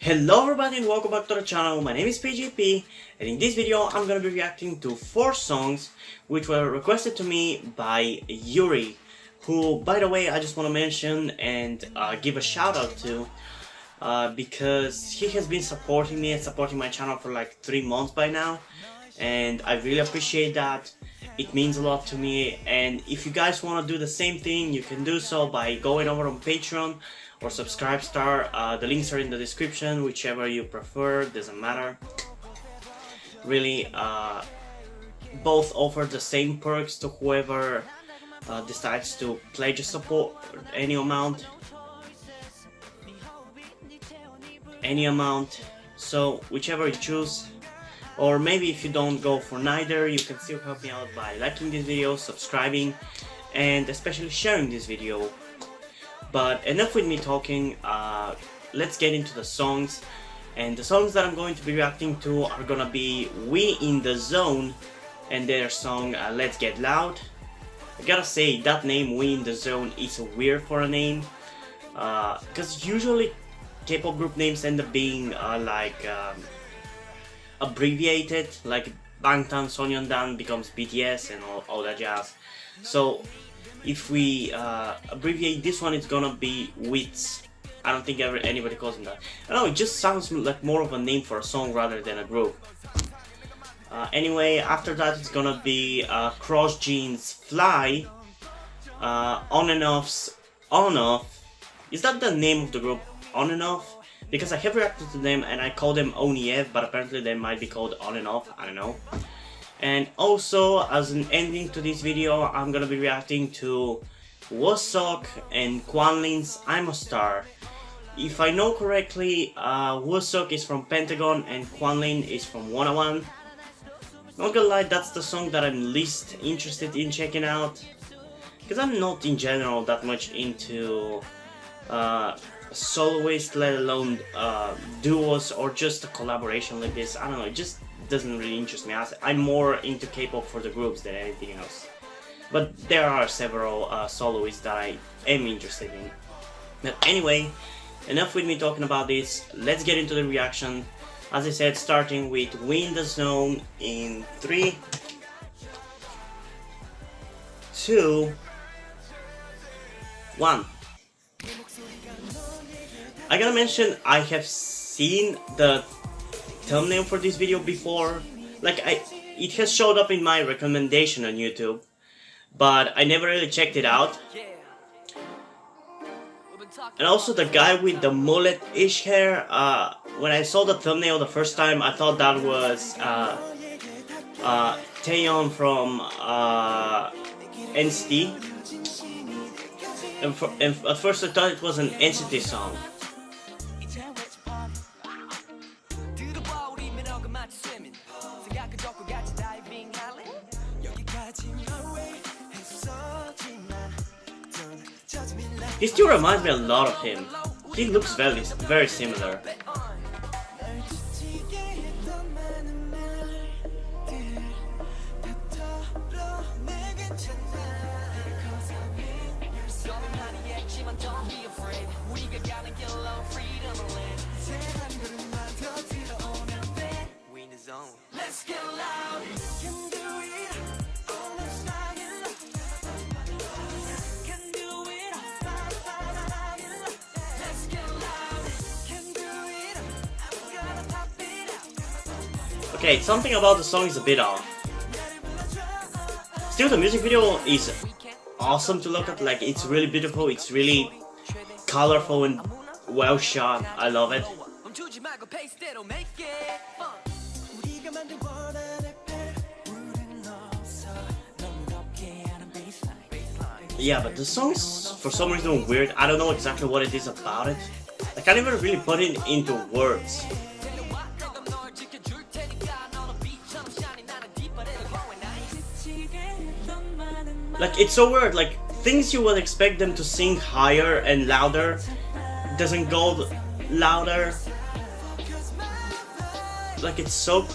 Hello everybody and welcome back to the channel. My name is PGP and in this video I'm gonna be reacting to 4 songs which were requested to me by Yuri, who, by the way, I just want to mention and give a shout out to because he has been supporting me and supporting my channel for like 3 months by now, and I really appreciate that. It means a lot to me, and if you guys want to do the same thing, you can do so by going over on Patreon or Subscribestar. The links are in the description, whichever you prefer, doesn't matter. Really, both offer the same perks to whoever decides to pledge a support, any amount, so whichever you choose. Or maybe if you don't go for neither, you can still help me out by liking this video, subscribing, and especially sharing this video. But enough with me talking, let's get into the songs. And the songs that I'm going to be reacting to are gonna be We in the Zone and their song Let's Get Loud. I gotta say, that name We in the Zone is weird for a name, because usually K-pop group names end up being abbreviated, like Bangtan Sonyeondan becomes BTS and all that jazz. So if we abbreviate this one, it's gonna be WITS. I don't think anybody calls them that. I don't know, it just sounds like more of a name for a song rather than a group. Anyway, after that it's gonna be CrossGene-Fly, On and Off's On Off. Is that the name of the group, On and Off? Because I have reacted to them and I call them ONF, but apparently they might be called On and Off, I don't know. And also, as an ending to this video, I'm gonna be reacting to Wooseok&Kuanlin's I'm a Star. If I know correctly, Wooseok is from Pentagon and Kuanlin is from ONF-ON. Not gonna lie, that's the song that I'm least interested in checking out, because I'm not in general that much into soloists, let alone duos or just a collaboration like this. I don't know, it just doesn't really interest me. I'm more into K-pop for the groups than anything else. But there are several soloists that I am interested in. But anyway, enough with me talking about this. Let's get into the reaction. As I said, starting with We in the Zone in 3, 2, 1. I gotta mention, I have seen the thumbnail for this video before. It has showed up in my recommendation on YouTube, but I never really checked it out. And also the guy with the mullet-ish hair, when I saw the thumbnail the first time, I thought that was Taeyeon from NCT. And at first I thought it was an NCT song. He still reminds me a lot of him. He looks very similar. Let's get loud. Can do it all the style. Can do it let's get loud. Can do it. I'm gonna pop it out. Okay, something about the song is a bit off. Still, the music video is awesome to look at. Like, it's really beautiful, it's really colorful and well shot. I love it. Yeah, but the song is for some reason weird. I don't know exactly what it is about it. I can't even really put it into words. Like, it's so weird, like, things you would expect them to sing higher and louder doesn't go louder. Like, it's so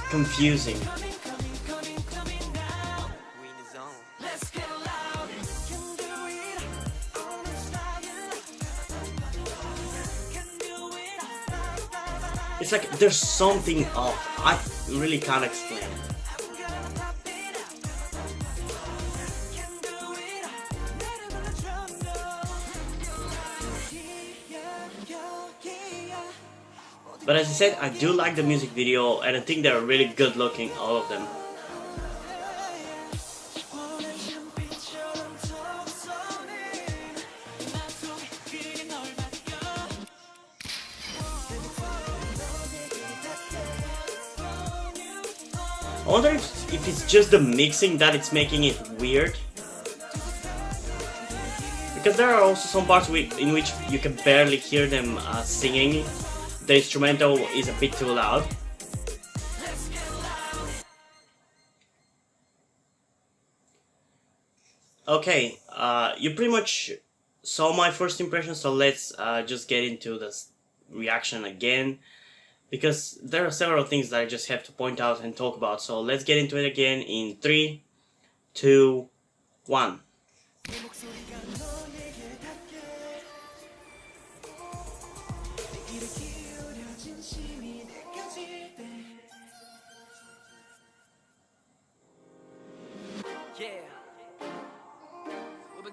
confusing. It's like there's something off. I really can't explain. But as I said, I do like the music video and I think they're really good looking, all of them. I wonder if it's just the mixing that it's making it weird. Because there are also some parts in which you can barely hear them singing. The instrumental is a bit too loud. Okay, you pretty much saw my first impression, so let's just get into this reaction again. Because there are several things that I just have to point out and talk about, so let's get into it again in 3, 2, 1.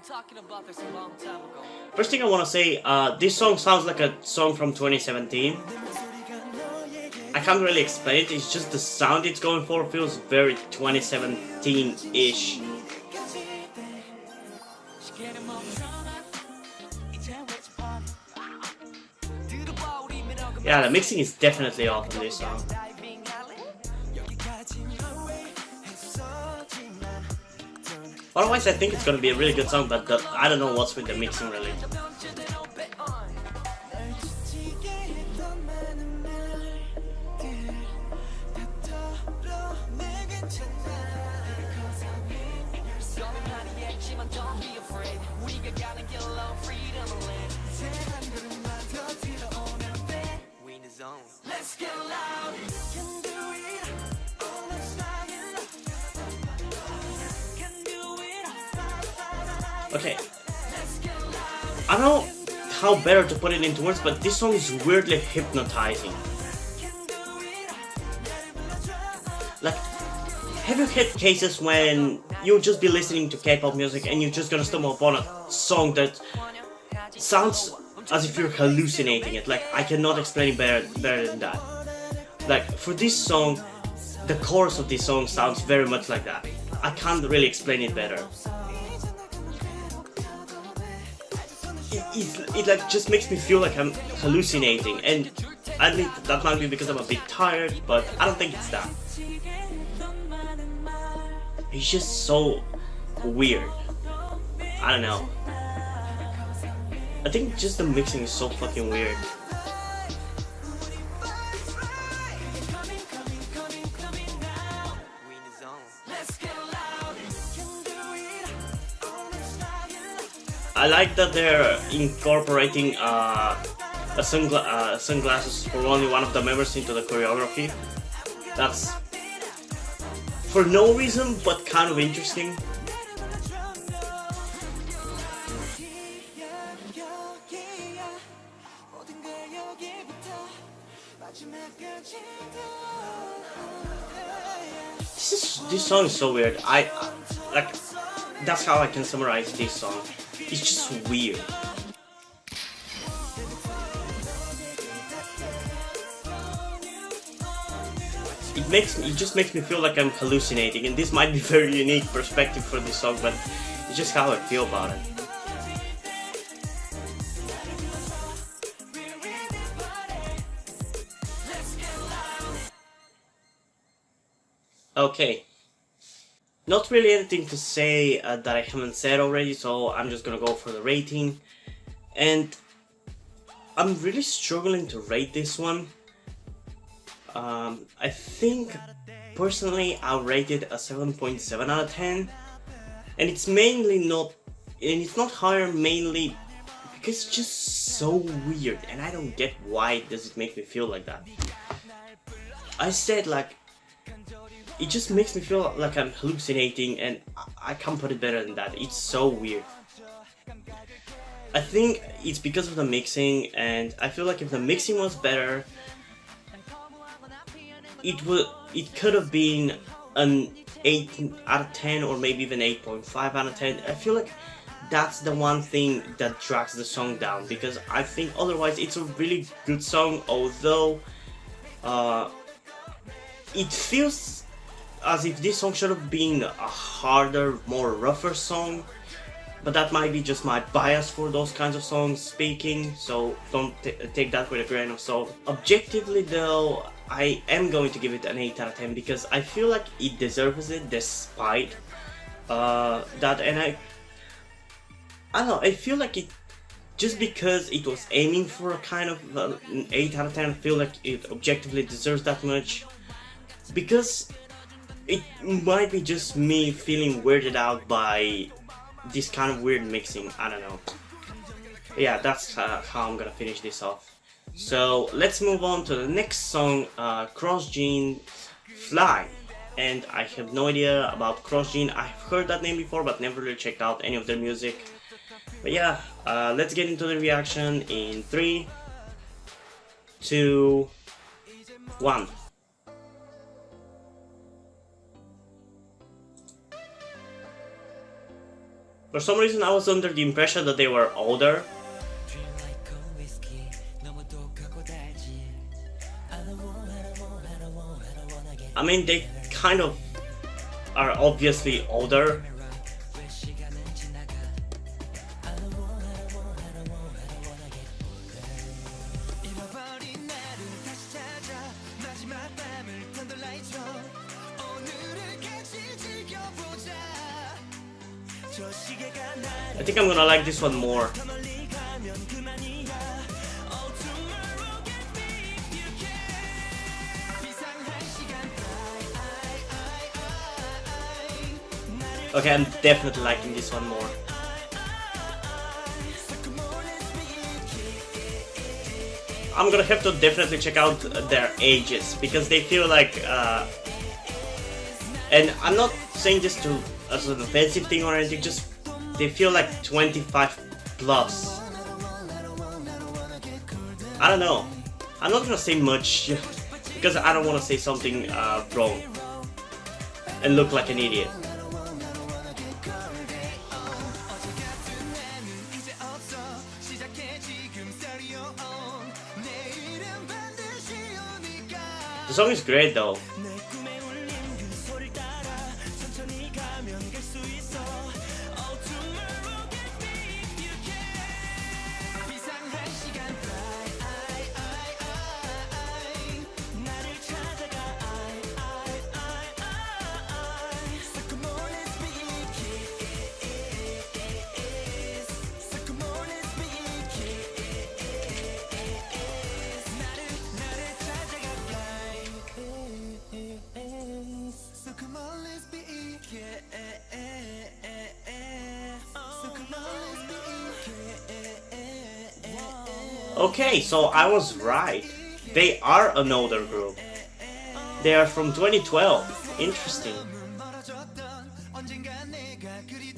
Talking about this a long time ago. First thing I want to say, this song sounds like a song from 2017. I can't really explain it, it's just the sound it's going for feels very 2017-ish. Yeah, the mixing is definitely off on this song. Otherwise, I think it's gonna be a really good song, but I don't know what's with the mixing really. Let's get loud. Can do it. All the style. Can do it. Okay, I don't know how better to put it into words, but this song is weirdly hypnotizing. Like, have you had cases when you'll just be listening to K-pop music and you're just gonna stumble upon a song that sounds as if you're hallucinating it? Like, I cannot explain it better than that. Like, for this song, the chorus of this song sounds very much like that. I can't really explain it better. It like just makes me feel like I'm hallucinating, and I admit that might be because I'm a bit tired, but I don't think it's that. It's just so weird. I don't know. I think just the mixing is so fucking weird. I like that they're incorporating sunglasses for only one of the members into the choreography. That's for no reason, but kind of interesting. This song is so weird. I like, that's how I can summarize this song. It's just weird. It just makes me feel like I'm hallucinating, and this might be a very unique perspective for this song, but it's just how I feel about it. Okay. Not really anything to say that I haven't said already, so I'm just gonna go for the rating. And I'm really struggling to rate this one. I think personally I'll rate it a 7.7 out of 10. And it's not higher mainly because it's just so weird, and I don't get why does it make me feel like that. I said, like, it just makes me feel like I'm hallucinating, and I can't put it better than that. It's so weird. I think it's because of the mixing, and I feel like if the mixing was better, it could have been an 8 out of 10 or maybe even 8.5 out of 10. I feel like that's the one thing that drags the song down, because I think otherwise it's a really good song, although it feels as if this song should have been a harder, more rougher song. But that might be just my bias for those kinds of songs speaking, so don't take that with a grain of salt. Objectively though, I am going to give it an 8 out of 10 because I feel like it deserves it despite that, and I don't know, I feel like it, just because it was aiming for a kind of an 8 out of 10, I feel like it objectively deserves that much, because it might be just me feeling weirded out by this kind of weird mixing, I don't know. But yeah, that's how I'm gonna finish this off. So let's move on to the next song, CrossGene-Fly. And I have no idea about CrossGene. I've heard that name before but never really checked out any of their music. But yeah, let's get into the reaction in 3, 2, 1. For some reason I was under the impression that they were older. I mean, they kind of are obviously older. I think I'm gonna like this one more. Okay, I'm definitely liking this one more. I'm gonna have to definitely check out their ages, because they feel like, and I'm not saying this to as an offensive thing or anything, just they feel like 25 plus. I don't know. I'm not gonna say much because I don't want to say something wrong and look like an idiot. The song is great though. Okay, so I was right. They are an older group. They are from 2012. Interesting.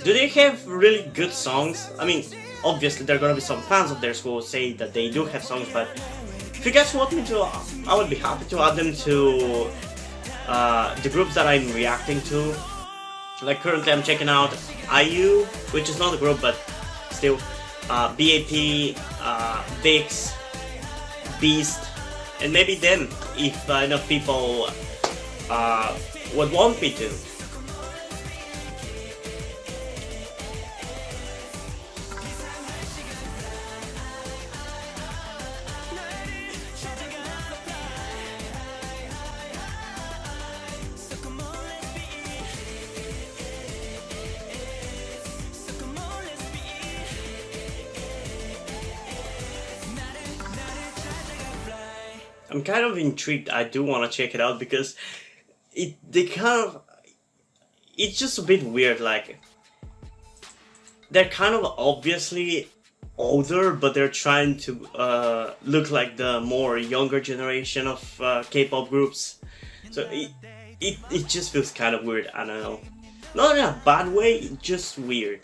Do they have really good songs? I mean, obviously there are gonna be some fans of theirs who will say that they do have songs, but if you guys want me to, I would be happy to add them to the groups that I'm reacting to. Like currently I'm checking out IU, which is not a group but still, BAP, Vix, Beast, and maybe them if enough people would want me to. I'm kind of intrigued. I do want to check it out because it's just a bit weird. Like, they're kind of obviously older, but they're trying to look like the more younger generation of K-pop groups. So it just feels kind of weird. I don't know, not in a bad way, just weird.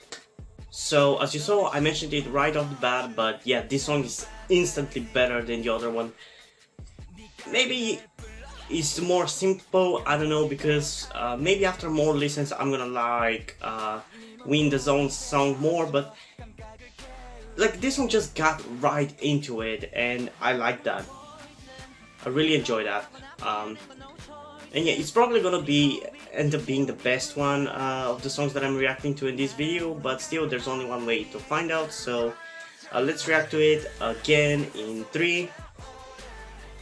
So as you saw, I mentioned it right off the bat, but yeah, this song is instantly better than the other one. Maybe is more simple. I don't know, because maybe after more listens I'm gonna like Win the Zone song more, but like this one just got right into it and I like that. I really enjoy that. And yeah, it's probably gonna end up being the best one of the songs that I'm reacting to in this video, but still there's only one way to find out, so let's react to it again in 3,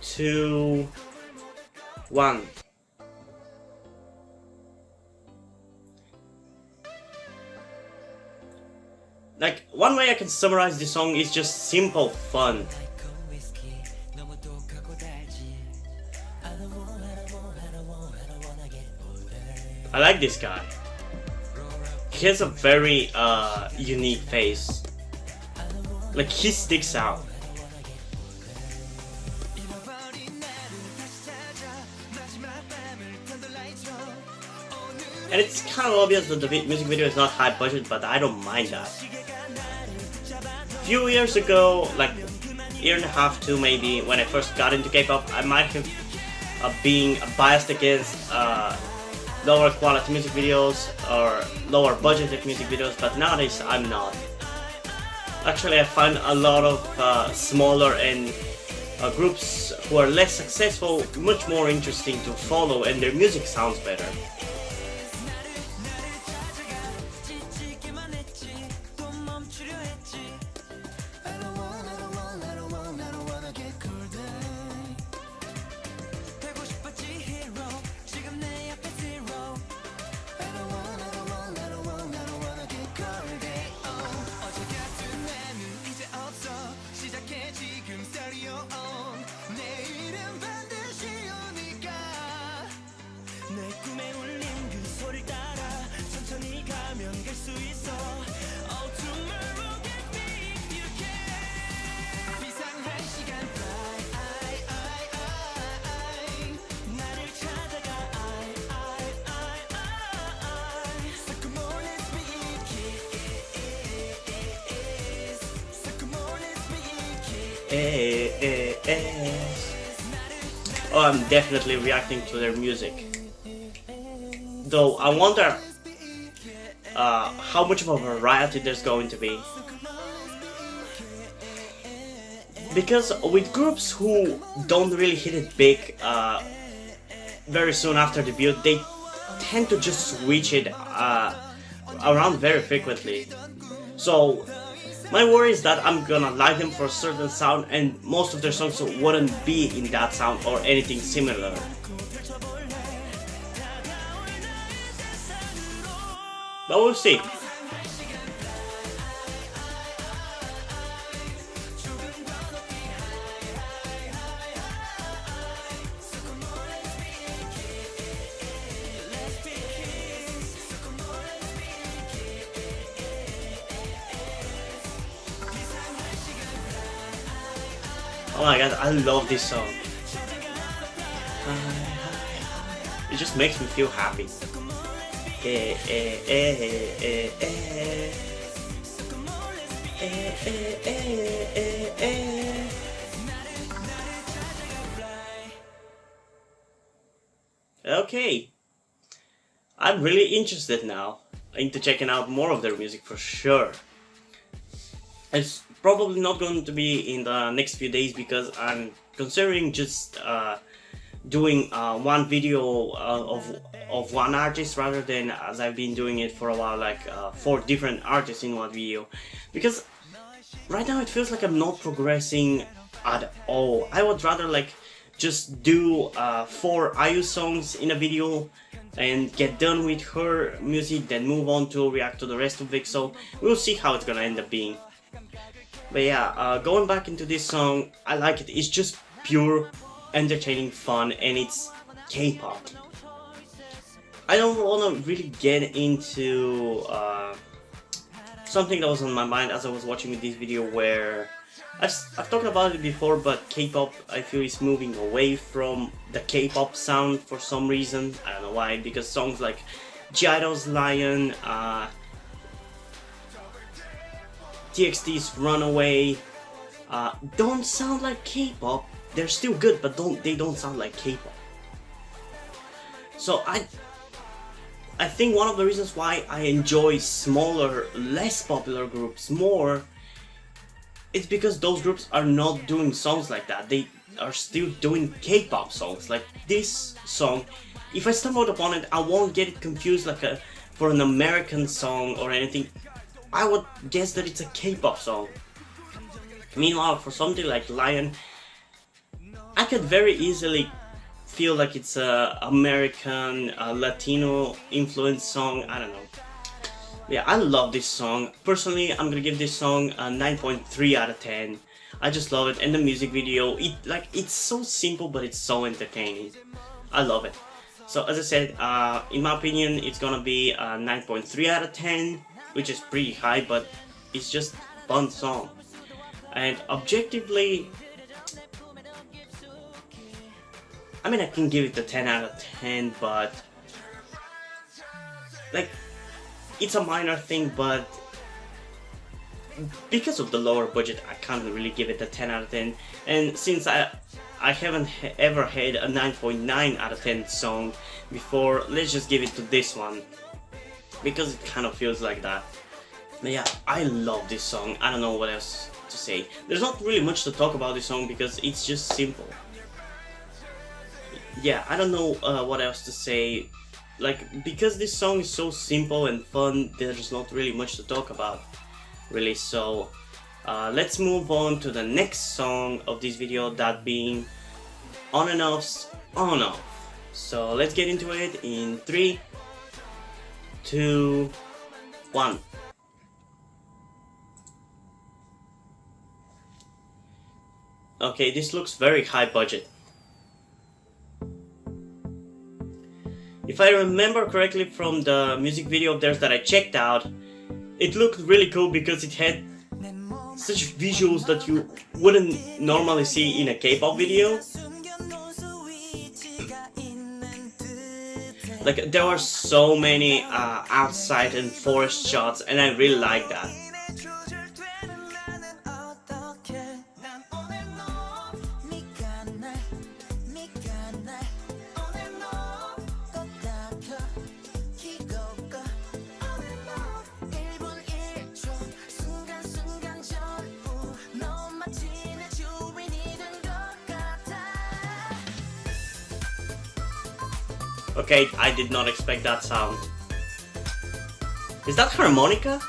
2, 1. Like, one way I can summarize this song is just simple fun. I like this guy. He has a very unique face. Like, he sticks out. And it's kind of obvious that the music video is not high budget, but I don't mind that. A few years ago, like year and a half, two maybe, when I first got into K-pop, I might have been biased against lower quality music videos or lower budgeted music videos, but nowadays I'm not. Actually, I find a lot of smaller and groups who are less successful much more interesting to follow, and their music sounds better. Oh, I'm definitely reacting to their music. Though I wonder how much of a variety there's going to be. Because with groups who don't really hit it big very soon after debut, they tend to just switch it around very frequently. So my worry is that I'm gonna like them for a certain sound and most of their songs wouldn't be in that sound or anything similar. But we'll see. Oh my god, I love this song. It just makes me feel happy. Okay. I'm really interested now into checking out more of their music for sure. It's probably not going to be in the next few days because I'm considering just doing one video of one artist rather than as I've been doing it for a while, like 4 different artists in one video, because right now it feels like I'm not progressing at all. I would rather like just do 4 IU songs in a video and get done with her music, then move on to react to the rest of it. So we'll see how it's gonna end up being. But yeah, going back into this song, I like it. It's just pure entertaining fun and it's K-pop. I don't want to really get into something that was on my mind as I was watching this video, where I've talked about it before, but K-pop I feel is moving away from the K-pop sound for some reason. I don't know why, because songs like G-idol's Lion, TXT's Runaway don't sound like K-pop. They're still good, but they don't sound like K-pop. So I think one of the reasons why I enjoy smaller, less popular groups more, it's because those groups are not doing songs like that. They are still doing K-pop songs. Like this song, if I stumbled upon it, I won't get it confused like for an American song or anything. I would guess that it's a K-pop song. Meanwhile, for something like Lion, I could very easily feel like it's a American, Latino influenced song. I don't know. Yeah, I love this song. Personally, I'm gonna give this song a 9.3 out of 10. I just love it, and the music video, it's so simple, but it's so entertaining. I love it. So as I said, in my opinion, it's gonna be a 9.3 out of 10, which is pretty high, but it's just a fun song. And objectively, I mean, I can give it a 10 out of 10, but like, it's a minor thing, but because of the lower budget, I can't really give it a 10 out of 10. And since I haven't ever had a 9.9 out of 10 song before, let's just give it to this one, because it kind of feels like that. But yeah, I love this song. I don't know what else to say. There's not really much to talk about this song because it's just simple. Yeah, I don't know what else to say. Like, because this song is so simple and fun, there's not really much to talk about, really. So let's move on to the next song of this video, that being On and Off's On Off. So let's get into it in 3, 2, 1. Okay, this looks very high budget. If I remember correctly from the music video of theirs that I checked out, it looked really cool because it had such visuals that you wouldn't normally see in a K-pop video. Like, there were so many outside and forest shots, and I really like that. Okay, I did not expect that sound. Is that harmonica?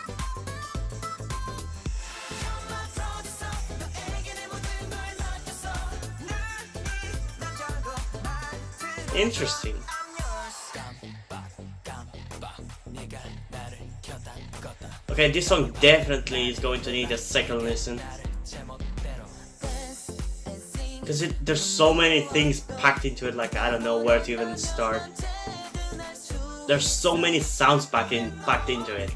Interesting. Okay, this song definitely is going to need a second listen. Because there's so many things packed into it, like I don't know where to even start. There's so many sounds packed into it.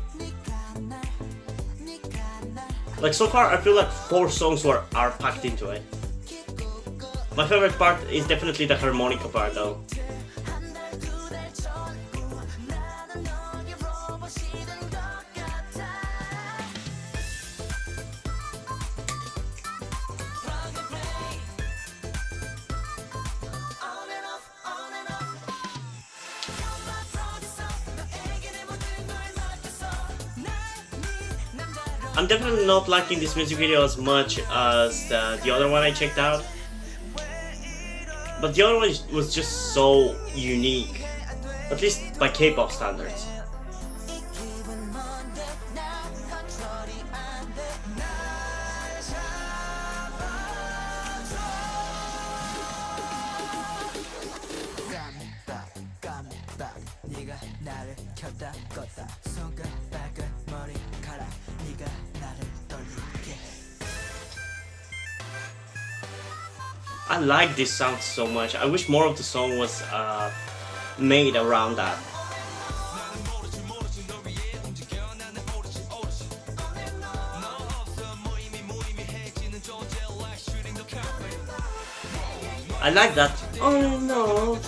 Like, so far I feel like 4 songs are packed into it. My favorite part is definitely the harmonica part though. I'm definitely not liking this music video as much as the other one I checked out. But the other one was just so unique, at least by K-pop standards. I like this sound so much. I wish more of the song was made around that. I like that. Oh no.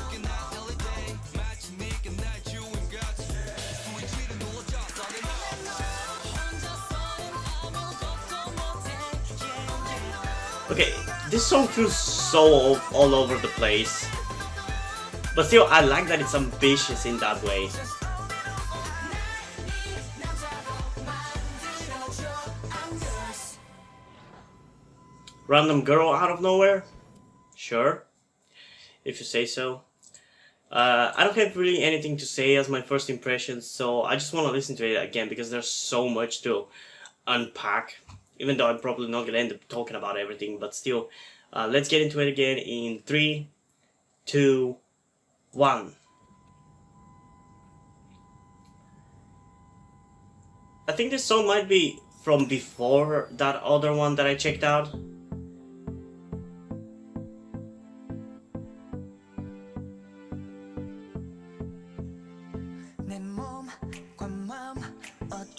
Okay, this song feels so all over the place. But still, I like that it's ambitious in that way. Random girl out of nowhere? Sure, if you say so. I don't have really anything to say as my first impressions, so I just want to listen to it again because there's so much to unpack. Even though I'm probably not gonna end up talking about everything, but still, let's get into it again in 3, 2, 1. I think this song might be from before that other one that I checked out.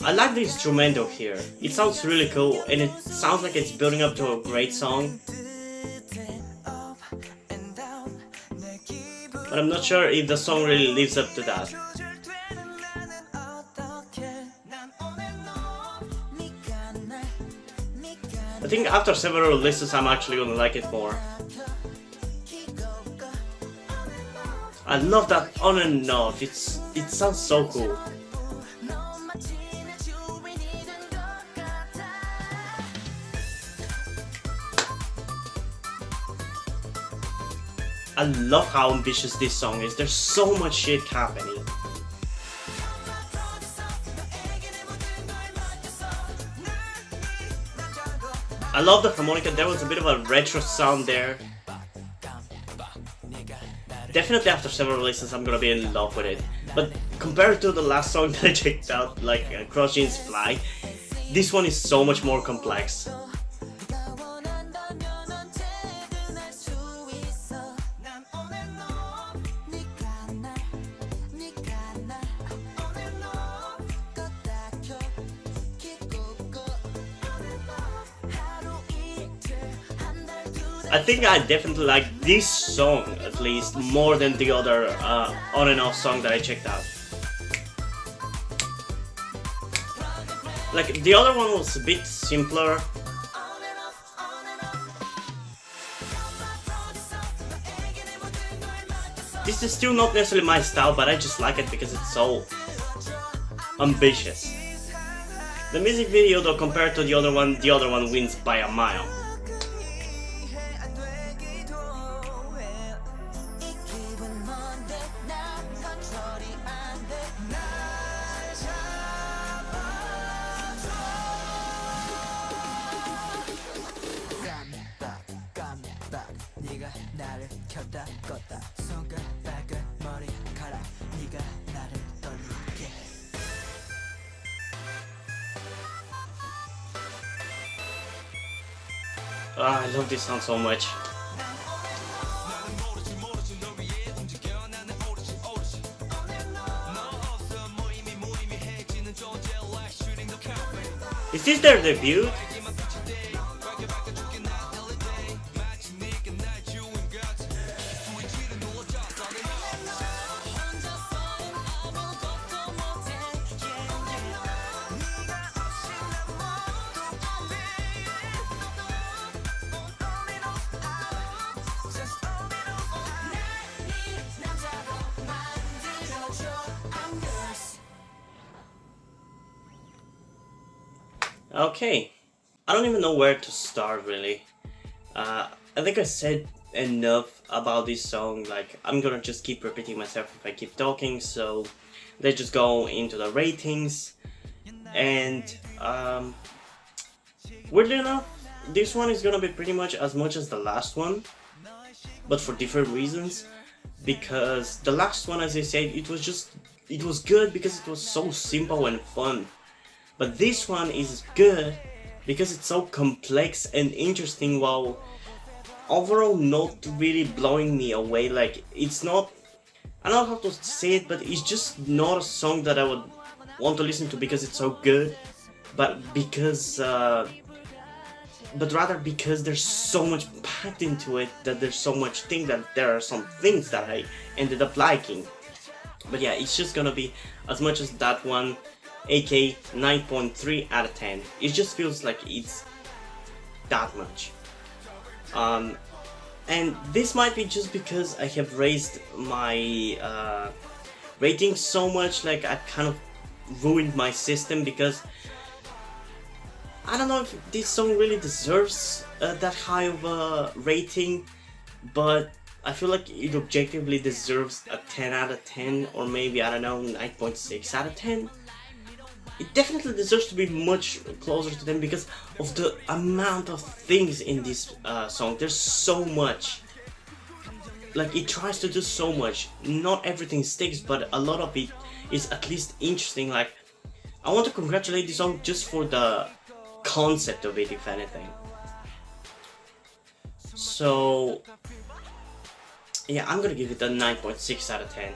I like the instrumental here. It sounds really cool and it sounds like it's building up to a great song. But I'm not sure if the song really lives up to that. I think after several listens I'm actually gonna like it more. I love that on and off, it sounds so cool. I love how ambitious this song is, there's so much shit happening. I love the harmonica, there was a bit of a retro sound there. Definitely after several listens I'm gonna be in love with it. But compared to the last song that I checked out, like CrossGene-Fly, this one is so much more complex. I think I definitely like this song, at least, more than the other on and off song that I checked out. Like, the other one was a bit simpler. This is still not necessarily my style, but I just like it because it's so ambitious. The music video, though, compared to the other one wins by a mile. I love this song so much. Is this their debut? Okay, I don't even know where to start really. I think I said enough about this song, like I'm gonna just keep repeating myself if I keep talking, so let's just go into the ratings. And weirdly enough, this one is gonna be pretty much as the last one, but for different reasons. Because the last one, as I said, it was good because it was so simple and fun. But this one is good because it's so complex and interesting, while overall not really blowing me away. Like, it's not, I don't know how to say it, but it's just not a song that I would want to listen to because it's so good, but rather because there's so much packed into it, that there's so much thing that there are some things that I ended up liking. But yeah, it's just gonna be as much as that one, aka 9.3 out of 10. It just feels like it's that much. And this might be just because I have raised my rating so much, like I kind of ruined my system, because I don't know if this song really deserves that high of a rating, but I feel like it objectively deserves a 10 out of 10, or maybe, I don't know, 9.6 out of 10. It definitely deserves to be much closer to them because of the amount of things in this song. There's so much. Like, it tries to do so much. Not everything sticks, but a lot of it is at least interesting. Like, I want to congratulate this song just for the concept of it, if anything. So yeah, I'm gonna give it a 9.6 out of 10.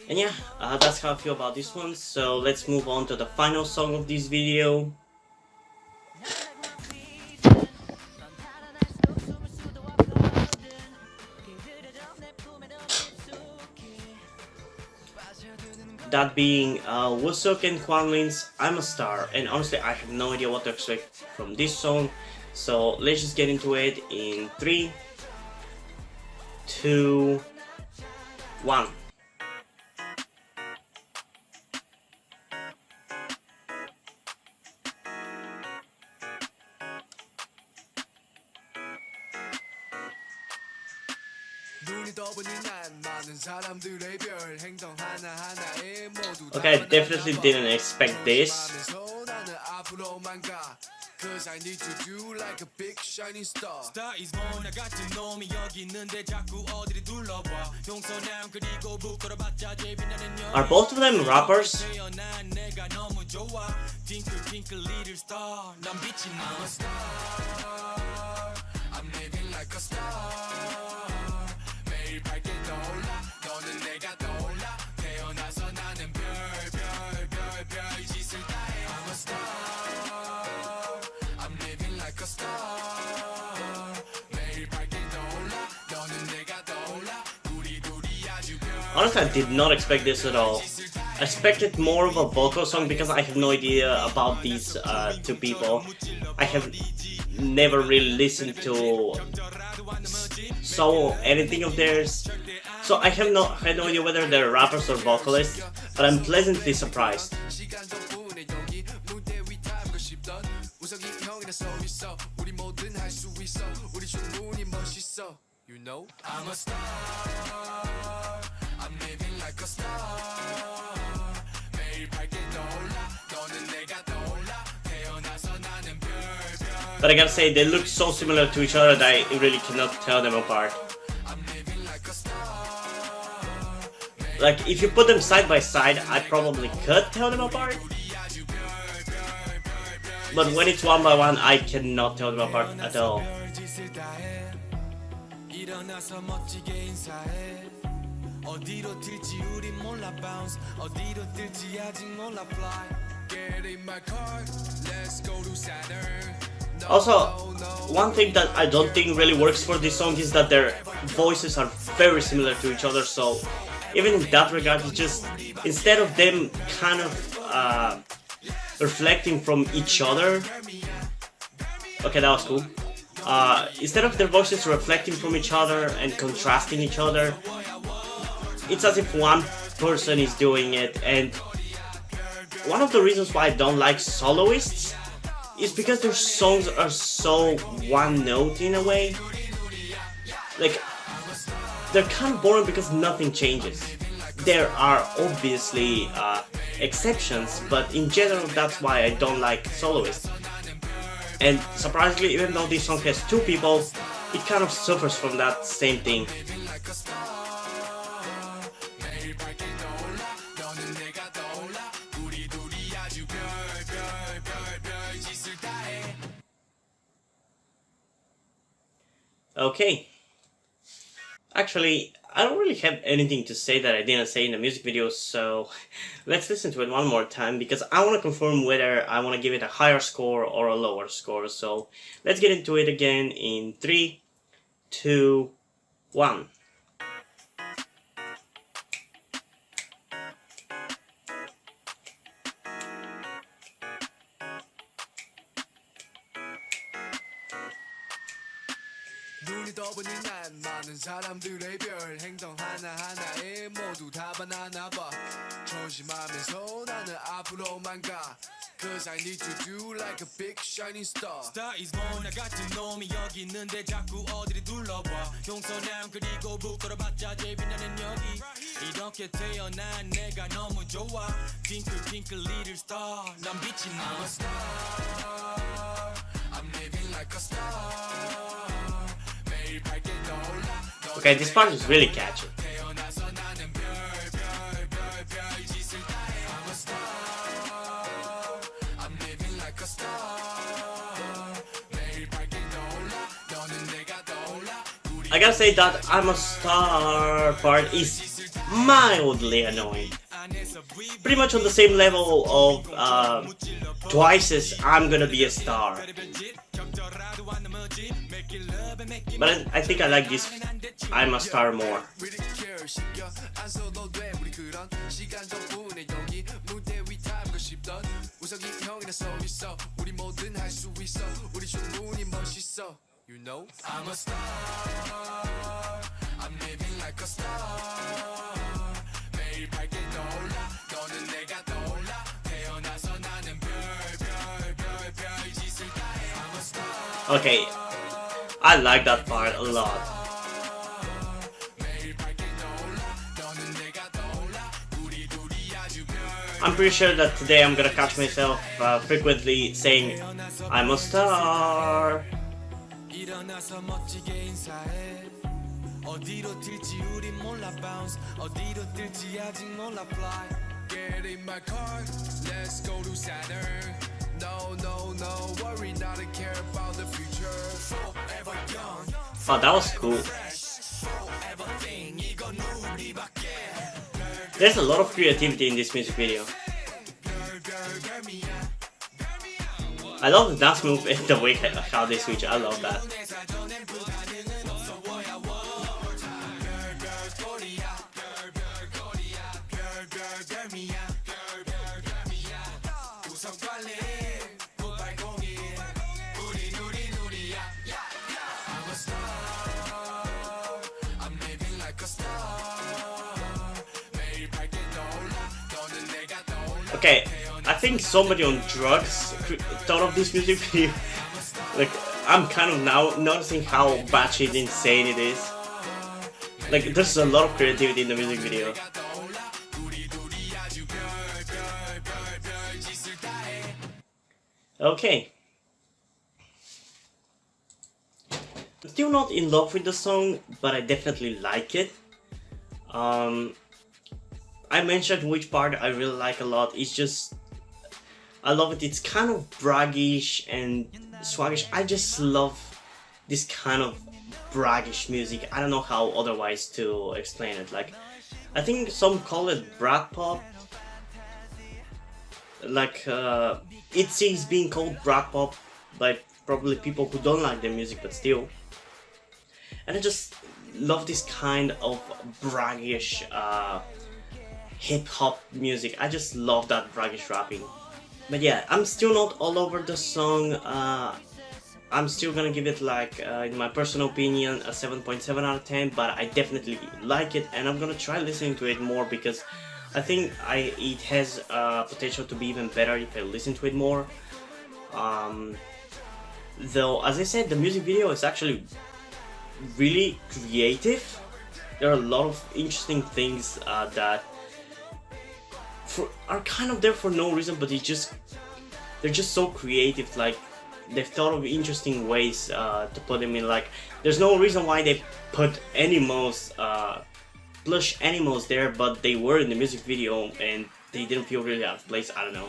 And yeah, that's how I feel about this one. So let's move on to the final song of this video. That being Wooseok&Kuanlin-I'm's I'm a Star. And honestly, I have no idea what to expect from this song. So let's just get into it in 3, 2, 1. Okay, I definitely didn't expect this. Cause I need to do like a big shining star. Star is born. 나 같은 놈이 여기 있는데 자꾸 어디를 둘러봐. 용서남 그리고 부끄러봤자 제일 빛나는 여. Are both of them rappers? 태어난 내가 너무 좋아. Twinkle twinkle little star. 난 빛이 나. I'm a star. I'm living like a star. 매일 밝게 떠올라. 너는 내가 떠올라. 태어나서 나는 별 짓을 다 해. I'm a star. Honestly, I did not expect this at all. I expected more of a vocal song because I have no idea about these two people. I have never really listened to anything of theirs, so I had no idea whether they're rappers or vocalists, but I'm pleasantly surprised. You know, I'm a star. I'm living like a star. 매일 밝게 떠올라. 너는 내가 떠올라. 태어나서 나는 별. But I gotta say, they look so similar to each other that I really cannot tell them apart. I'm living like a star. Like, if you put them side by side, I probably could tell them apart. But when it's one by one, I cannot tell them apart at all. 일어나서 멋지게 인사해. 어디로 튈지 우린 몰라 bounce. 어디로 뜰지 아직 몰라 fly. Get in my car, let's go to Saturn. Also, one thing that I don't think really works for this song is that their voices are very similar to each other, so even in that regard, it's just, instead of them kind of reflecting from each other, okay, that was cool. Instead of their voices reflecting from each other and contrasting each other, it's as if one person is doing it. And one of the reasons why I don't like soloists is because their songs are so one note in a way. Like, they're kind of boring because nothing changes. There are obviously exceptions, but in general that's why I don't like soloists. And surprisingly, even though this song has two people, it kind of suffers from that same thing. Okay. Actually, I don't really have anything to say that I didn't say in the music video, so let's listen to it one more time because I want to confirm whether I want to give it a higher score or a lower score. So let's get into it again in 3, 2, 1. 너뿐인 난 많은 사람들의 별 행동 하나하나에 모두 다 바나나 봐 조심하면서 나는 앞으로만 가 Cause I need to do like a big shining star Star is born 나 같은 놈이 여기 있는데 자꾸 어디를 둘러봐 용서남 그리고 부끄러봤자 제일 빛나는 여기 이렇게 태어난 내가 너무 좋아 Twinkle twinkle little star 난 빛이 나 I'm a star I'm living like a star 매일 밝게 떠올라 Okay, this part is really catchy. 태어나서 나는 별 짓을 다 해 I'm a star I'm living like a star 매일 밝게 떠올라 너는 내가 떠올라 I gotta say that I'm a star part is mildly annoying. Pretty much on the same level of Twice's I'm gonna be a star. But I think I like this I'm a star more. You know I'm a star I'm living like a star 매일 밝게 떠올라 너는 내가 떠올라 태어나서 나는 별 짓을 다 해 I'm a star Okay, I like that part a lot. 매일 밝게 떠올라 너는 내가 떠올라 우리 둘이 아주 I'm pretty sure that today I'm gonna catch myself frequently saying I'm a star. 일어나서 멋지게 인사해 어디로 튈지 우린 몰라 bounce 어디로 뛸지 아직 몰라 fly Get in my car, let's go to Saturn No, worry not to care about the future Forever young Oh, that was cool. Forever thing 이건 우리밖에 There's a lot of creativity in this music video. I love the dance move and the way how they switch. I love that. Okay, I think somebody on drugs thought of this music video. Like, I'm kind of now noticing how batshit insane it is. Like, there's a lot of creativity in the music video. Okay. I'm still not in love with the song, but I definitely like it. I mentioned which part I really like a lot. It's just, I love it. It's kind of braggish and swaggish. I just love this kind of braggish music. I don't know how otherwise to explain it. Like, I think some call it brat pop. Like, it's being called brat pop by probably people who don't like the music, but still. And I just love this kind of braggish hip-hop music. I just love that braggish rapping. But yeah, I'm still not all over the song. I'm still gonna give it, like, in my personal opinion, a 7.7 out of 10, but I definitely like it, and I'm gonna try listening to it more because I think it has potential to be even better if I listen to it more. Though, as I said, the music video is actually really creative. There are a lot of interesting things that are kind of there for no reason, but they're just so creative. Like, they've thought of interesting ways to put them in. Like, there's no reason why they put animals, plush animals there, but they were in the music video and they didn't feel really out of place. I don't know.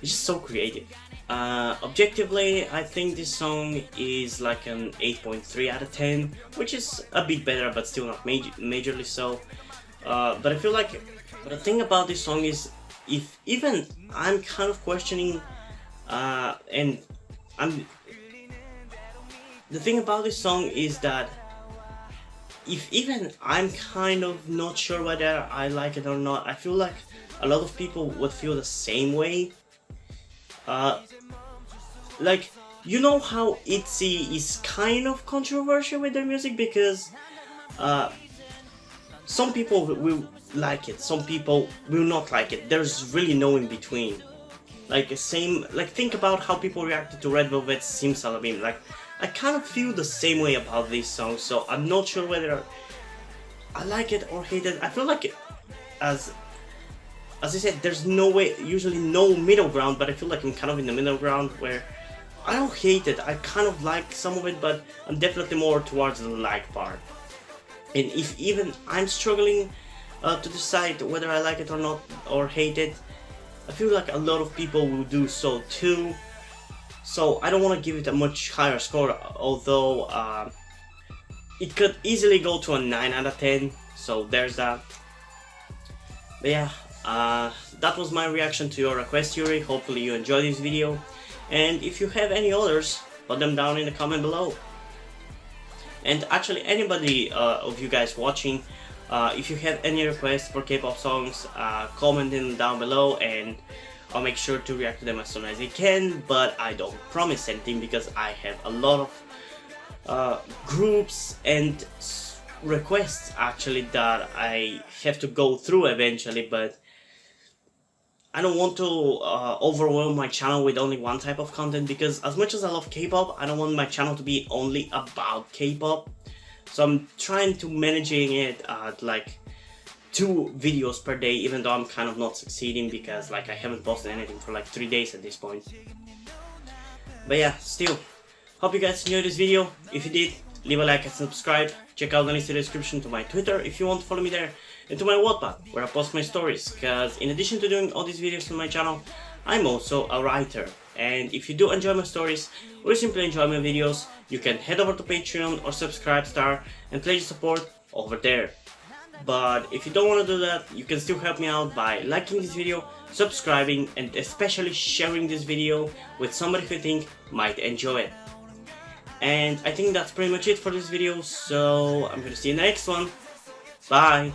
It's just so creative. Objectively, I think this song is like an 8.3 out of 10, which is a bit better, but still not majorly so. But I feel like, but the thing about this song is, if even I'm kind of questioning, the thing about this song is that if even I'm kind of not sure whether I like it or not, I feel like a lot of people would feel the same way. Like, you know how ITZY is kind of controversial with their music, because some people will like it, some people will not like it. There's really no in between. Like think about how people reacted to Red Velvet's Simsalabim. Like, I kind of feel the same way about this song, so I'm not sure whether I like it or hate it. I feel like as I said, there's usually no middle ground, but I feel like I'm kind of in the middle ground where I don't hate it. I kind of like some of it, but I'm definitely more towards the like part. And if even I'm struggling to decide whether I like it or not, or hate it, I feel like a lot of people will do so too. So I don't want to give it a much higher score, although it could easily go to a 9 out of 10, so there's that. But yeah, that was my reaction to your request, Yuri. Hopefully you enjoyed this video, and if you have any others, put them down in the comment below. And actually, anybody of you guys watching, if you have any requests for K-pop songs, comment them down below and I'll make sure to react to them as soon as I can. But I don't promise anything, because I have a lot of groups and requests actually that I have to go through eventually, but I don't want to overwhelm my channel with only one type of content, because as much as I love K-pop, I don't want my channel to be only about K-pop. So I'm trying to managing it at like 2 videos per day, even though I'm kind of not succeeding, because like I haven't posted anything for like 3 days at this point. But yeah, still, hope you guys enjoyed this video. If you did, leave a like and subscribe. Check out the link in the description to my Twitter if you want to follow me there, and to my Wattpad where I post my stories, because in addition to doing all these videos on my channel, I'm also a writer. And if you do enjoy my stories, or simply enjoy my videos, you can head over to Patreon or Subscribestar and pledge support over there. But if you don't want to do that, you can still help me out by liking this video, subscribing, and especially sharing this video with somebody who you think might enjoy it. And I think that's pretty much it for this video, so I'm gonna see you in the next one. Bye!